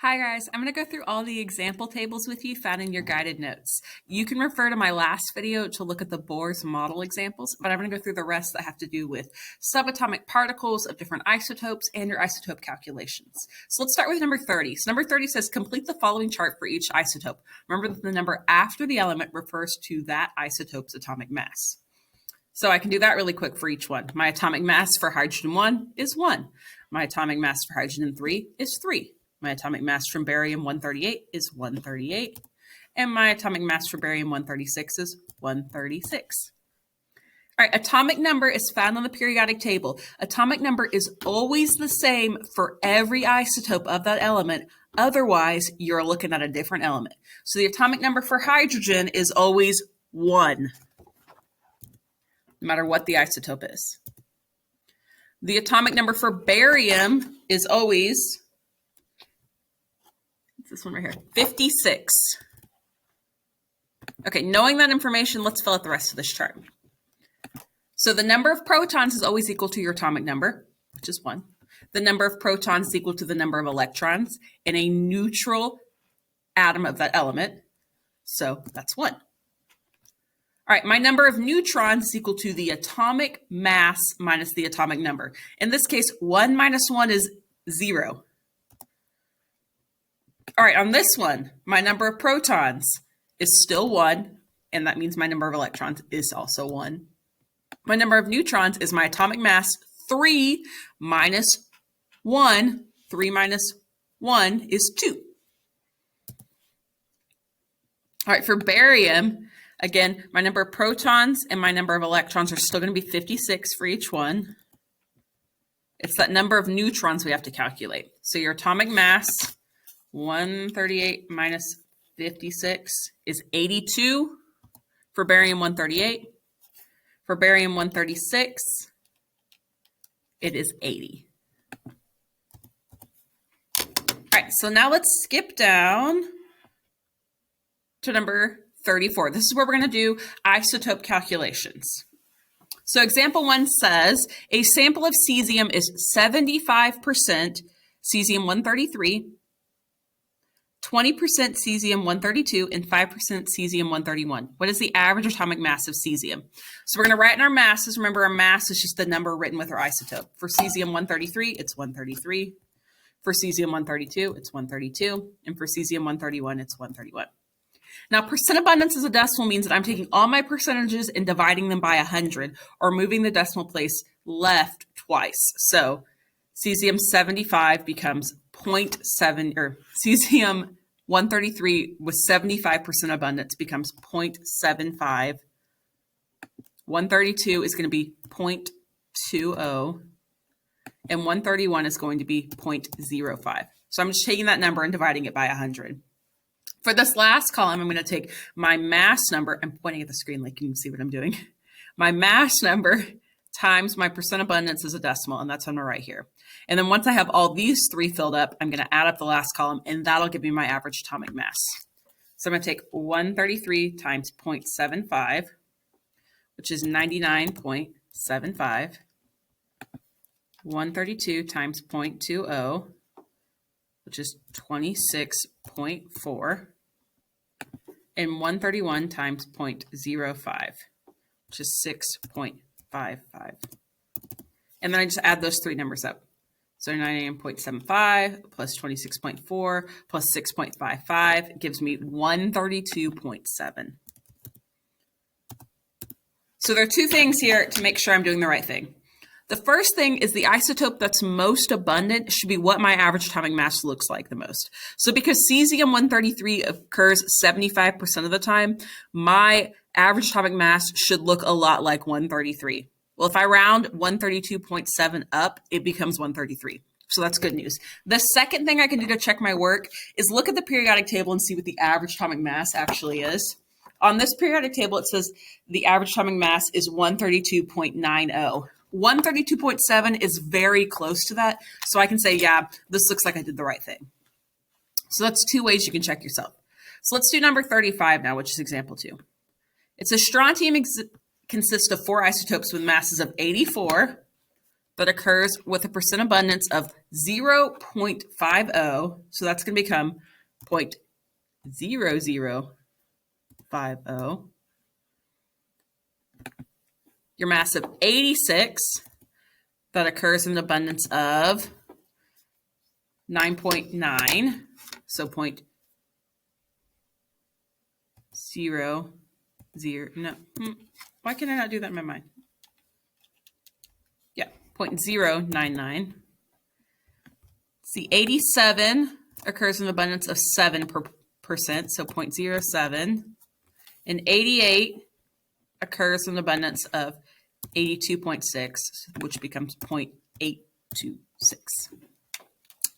Hi guys, I'm going to go through all the example tables with you found in your guided notes. You can refer to my last video to look at the Bohr's model examples, but I'm going to go through the rest that have to do with subatomic particles of different isotopes and your isotope calculations. So let's start with number 30. So number 30 says complete the following chart for each isotope. Remember that the number after the element refers to that isotope's atomic mass. So I can do that really quick for each one. My atomic mass for hydrogen 1 is 1. My atomic mass for hydrogen 3 is 3. My atomic mass from barium 138 is 138. And my atomic mass for barium 136 is 136. All right, atomic number is found on the periodic table. Atomic number is always the same for every isotope of that element. Otherwise, you're looking at a different element. So the atomic number for hydrogen is always 1, no matter what the isotope is. The atomic number for barium is always, this one right here, 56. Okay, knowing that information, let's fill out the rest of this chart. So the number of protons is always equal to your atomic number, which is 1. The number of protons is equal to the number of electrons in a neutral atom of that element. So that's 1. All right, my number of neutrons is equal to the atomic mass minus the atomic number. In this case, 1 minus 1 is 0. All right, on this one, my number of protons is still 1, and that means my number of electrons is also 1. My number of neutrons is my atomic mass, 3 minus 1. 3 minus 1 is 2. All right, for barium, again, my number of protons and my number of electrons are still going to be 56 for each one. It's that number of neutrons we have to calculate. So your atomic mass, 138 minus 56 is 82 for barium 138. For barium 136, it is 80. All right, so now let's skip down to number 34. This is where we're going to do isotope calculations. So example 1 says a sample of cesium is 75% cesium-133, 20% cesium-132, and 5% cesium-131. What is the average atomic mass of cesium? So we're going to write in our masses. Remember, our mass is just the number written with our isotope. For cesium-133, it's 133. For cesium-132, it's 132. And for cesium-131, it's 131. Now, percent abundance as a decimal means that I'm taking all my percentages and dividing them by 100, or moving the decimal place left twice. So cesium-75 becomes 0.7, or cesium-133 with 75% abundance becomes 0.75. 132 is going to be 0.20, and 131 is going to be 0.05. So I'm just taking that number and dividing it by 100. For this last column, I'm going to take my mass number. I'm pointing at the screen like you can see what I'm doing. My mass number times my percent abundance as a decimal, and that's on the right here. And then once I have all these three filled up, I'm going to add up the last column, and that'll give me my average atomic mass. So I'm going to take 133 times 0.75, which is 99.75. 132 times 0.20, which is 26.4. And 131 times 0.05, which is 6.55. And then I just add those three numbers up. So 99.75 plus 26.4 plus 6.55 gives me 132.7. So there are two things here to make sure I'm doing the right thing. The first thing is the isotope that's most abundant should be what my average atomic mass looks like the most. So because cesium-133 occurs 75% of the time, my average atomic mass should look a lot like 133. Well, if I round 132.7 up, it becomes 133. So that's good news. The second thing I can do to check my work is look at the periodic table and see what the average atomic mass actually is. On this periodic table, it says the average atomic mass is 132.90. 132.7 is very close to that. So I can say, yeah, this looks like I did the right thing. So that's two ways you can check yourself. So let's do number 35 now, which is example 2. It says strontium consists of 4 isotopes with masses of 84, that occurs with a percent abundance of 0.50. So that's going to become 0.0050. Your mass of 86 that occurs in an abundance of 9.9. So 0.00. No. Why can I not do that in my mind? Yeah, 0.099. See, 87 occurs in an abundance of 7%, so 0.07. And 88 occurs in an abundance of 82.6, which becomes 0.826.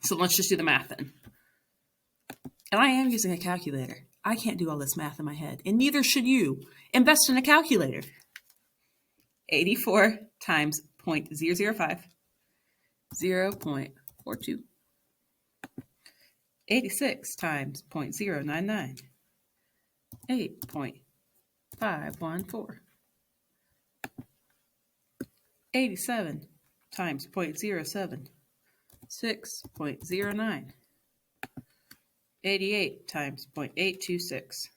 So let's just do the math then. And I am using a calculator. I can't do all this math in my head, and neither should you. Invest in a calculator. 84 times 0.005, 0.42. 86 times 0.099, 8.514. 87 times 0.07, 6.09. 88 times 0.826,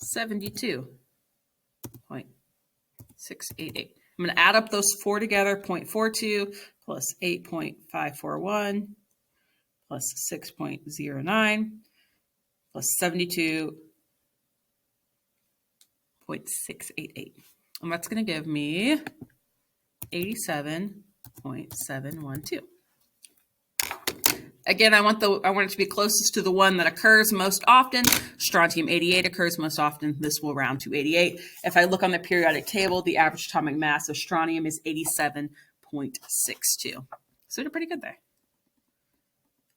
72.688. I'm going to add up those four together, 0.42 plus 8.541 plus 6.09 plus 72.688. And that's going to give me 87.712. Again, I want it to be closest to the one that occurs most often. Strontium 88 occurs most often. This will round to 88. If I look on the periodic table, the average atomic mass of strontium is 87.62. So they're pretty good there.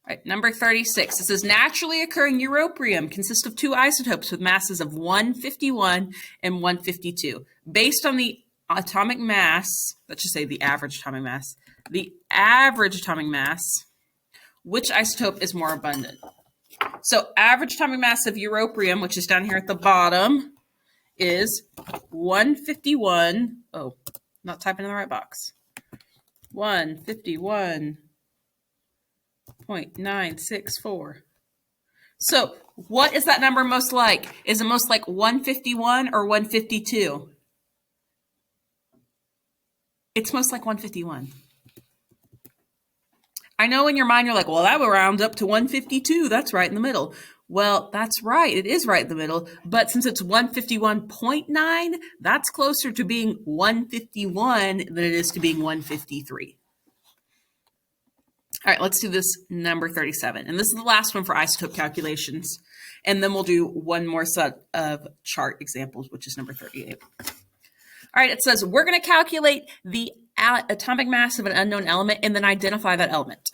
All right, number 36. It says naturally occurring Europium consists of two isotopes with masses of 151 and 152. Based on the atomic mass, let's just say the average atomic mass, which isotope is more abundant? So average atomic mass of Europium, which is down here at the bottom, is 151. Oh, not typing in the right box. 151.964. So what is that number most like? Is it most like 151 or 152? It's most like 151. I know in your mind you're like, well, that would round up to 152. That's right in the middle. Well, that's right. It is right in the middle. But since it's 151.9, that's closer to being 151 than it is to being 153. All right, let's do this number 37. And this is the last one for isotope calculations. And then we'll do one more set of chart examples, which is number 38. All right, it says we're going to calculate the atomic mass of an unknown element and then identify that element.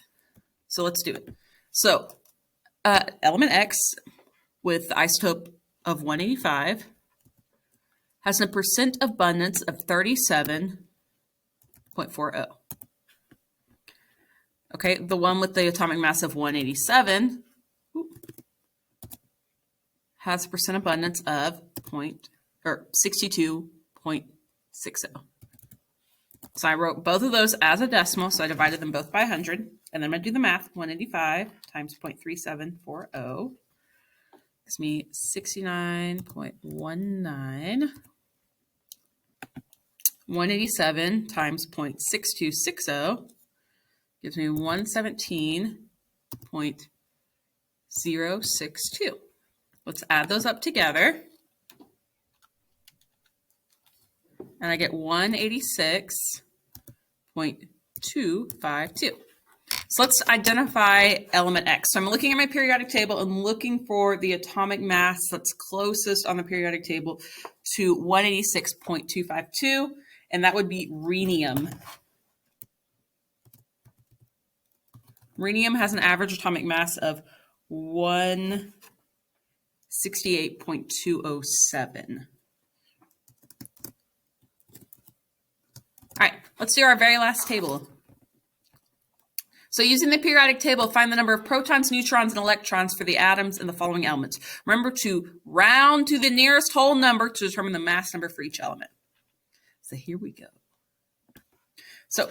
So let's do it. So element X with the isotope of 185 has a percent abundance of 37.40. Okay, the one with the atomic mass of 187 has a percent abundance of 62.60. So I wrote both of those as a decimal, so I divided them both by 100, and then I'm going to do the math. 185 times 0.3740 gives me 69.19. 187 times 0.6260 gives me 117.062. Let's add those up together. And I get 186.252. So let's identify element X. So I'm looking at my periodic table and looking for the atomic mass that's closest on the periodic table to 186.252, and that would be rhenium. Rhenium has an average atomic mass of 168.207. All right, let's do our very last table. So using the periodic table, find the number of protons, neutrons, and electrons for the atoms in the following elements. Remember to round to the nearest whole number to determine the mass number for each element. So here we go. So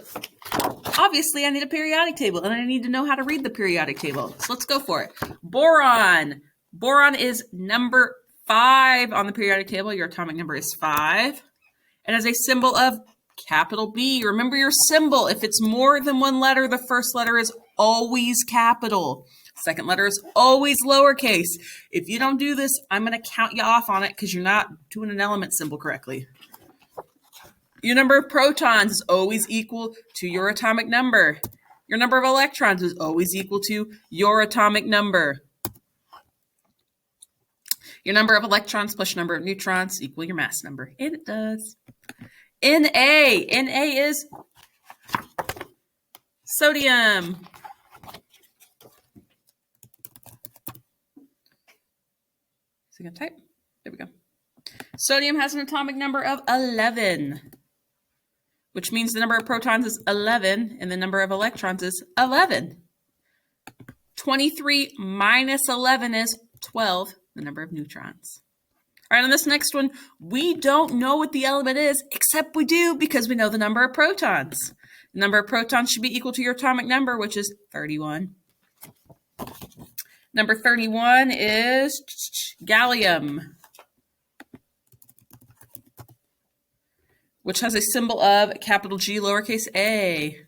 obviously I need a periodic table and I need to know how to read the periodic table. So let's go for it. Boron. Boron is number 5 on the periodic table. Your atomic number is 5. And has a symbol of capital B. Remember your symbol. If it's more than one letter, the first letter is always capital. Second letter is always lowercase. If you don't do this, I'm going to count you off on it because you're not doing an element symbol correctly. Your number of protons is always equal to your atomic number. Your number of electrons is always equal to your atomic number. Your number of electrons plus your number of neutrons equal your mass number. And it does. Na. Na is sodium. Is it going to type? There we go. Sodium has an atomic number of 11, which means the number of protons is 11 and the number of electrons is 11. 23 minus 11 is 12, the number of neutrons. All right, on this next one, we don't know what the element is, except we do because we know the number of protons. The number of protons should be equal to your atomic number, which is 31. Number 31 is gallium, which has a symbol of capital G, lowercase a.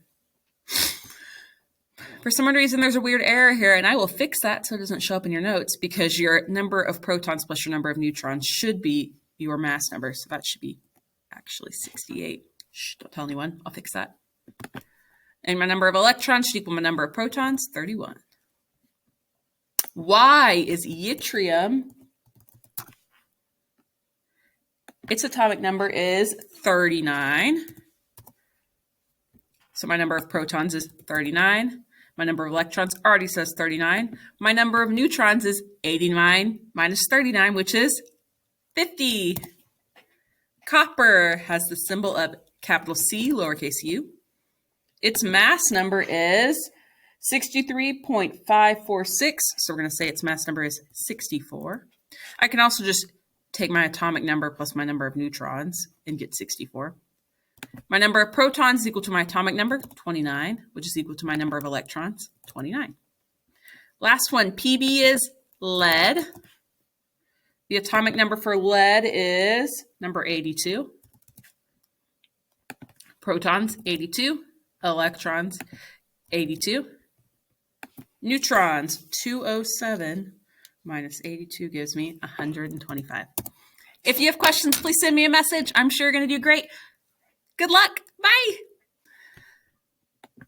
For some reason, there's a weird error here, and I will fix that so it doesn't show up in your notes because your number of protons plus your number of neutrons should be your mass number. So that should be actually 68. Shh, don't tell anyone. I'll fix that. And my number of electrons should equal my number of protons, 31. Y is yttrium. Its atomic number is 39. So my number of protons is 39. My number of electrons already says 39. My number of neutrons is 89 minus 39, which is 50. Copper has the symbol of capital C, lowercase u. Its mass number is 63.546. So we're going to say its mass number is 64. I can also just take my atomic number plus my number of neutrons and get 64. My number of protons is equal to my atomic number, 29, which is equal to my number of electrons, 29. Last one, Pb is lead. The atomic number for lead is number 82. Protons, 82. Electrons, 82. Neutrons, 207 minus 82 gives me 125. If you have questions, please send me a message. I'm sure you're going to do great. Good luck. Bye.